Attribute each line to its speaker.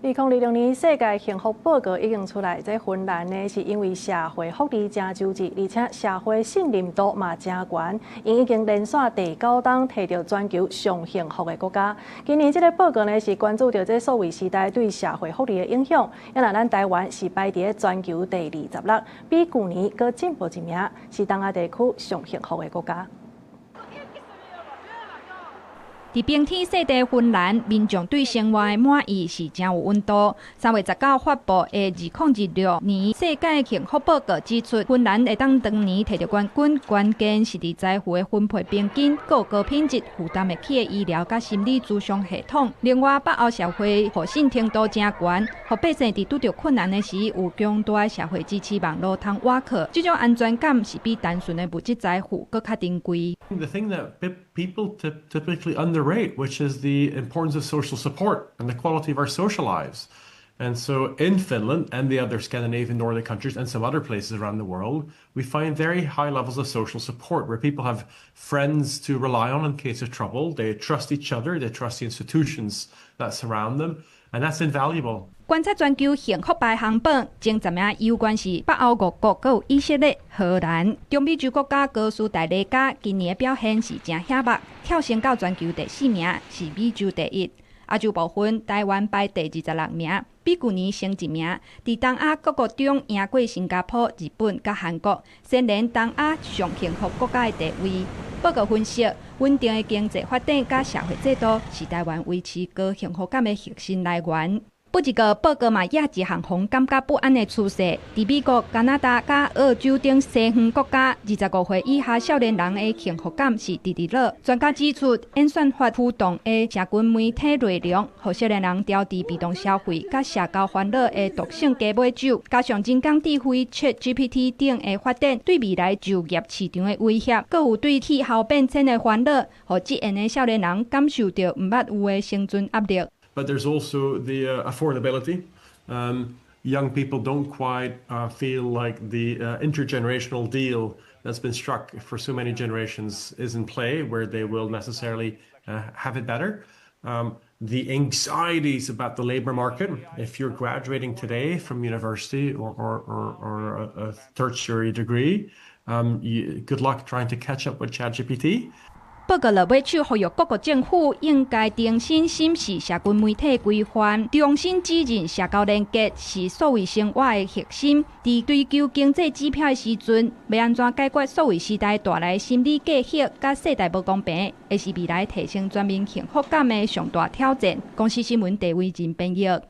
Speaker 1: 2026年世界幸福報告已經出來，這芬蘭呢是因為社會福利真周至，而且社會信任度嘛真高，因已經連續第9冬摕到全球上幸福的國家。今年這個報告呢是關注到這數位時代對社會福利的影響，因為咱台灣是排在全球第26，比去年閣進步一名，是東亞地區上幸福的國家。
Speaker 2: 在冰天雪地芬蘭，民眾對生活的滿意是真有溫度。3月19發布的2026年世界幸福報告指出，芬蘭會當當年摕到冠軍，關鍵是佇財富的分配平均，有高品質、負擔得起的醫療甲心理諮詢系統。另外，北歐社會互信程度真懸，讓百姓佇拄着困難的時有強大的社會支持網絡通瓦靠。這種安全感是比單純的物質財富更較珍貴。
Speaker 3: The thing that people typically underrate, which is the importance of social support and the quality of our social lives. And so in Finland and the other Scandinavian northern countries and some other places around the world, we find very high levels of social support where people have friends to rely on in case of trouble. They trust each other, they trust the institutions that surround them, and that's invaluable.
Speaker 2: 觀察全球幸福排行榜，前10名有關是北歐5國，還有以色列、荷蘭、中美洲國家高蘇大利加。今年的表現是真顯目，跳升到全球第4名，是美洲第1。亞洲部分，台灣排第26名，比去年升1名。在東亞各國中，贏過新加坡、日本甲韓國，蟬聯東亞上幸福國家的地位。報告分析，穩定的經濟發展甲社會制度是台灣維持高幸福感的核心來源。不過，報告嘛也一項互感覺不安的趨勢。在美國、加拿大甲澳洲等西方國家，25歲以下少年人的幸福感是直直落。專家指出，演算法驅動的社群媒體內容，讓少年人掉在被動消費甲社交歡樂的毒性雞尾酒，加上人工智慧 ChatGPT 等的發展，對未來就業市場的威脅，閣有對氣候變遷的煩惱，讓這樣的少年人感受到唔捌有的生存壓力。
Speaker 3: But there's also the affordability. Young people don't quite feel like the intergenerational deal that's been struck for so many generations is in play, where they will necessarily have it better. The anxieties about the labor market. If you're graduating today from university or a tertiary degree, good luck trying to catch up with ChatGPT.
Speaker 2: 報告落尾手呼籲各國政府應該重新審視社群媒體規範，重新指認社交連結是數位生活的核心。在追求經濟指標的時陣，要安怎解決數位時代帶來心理隔閡甲世代不公平，會是未來提升全民幸福感的上大挑戰。公視新聞地為真編譯。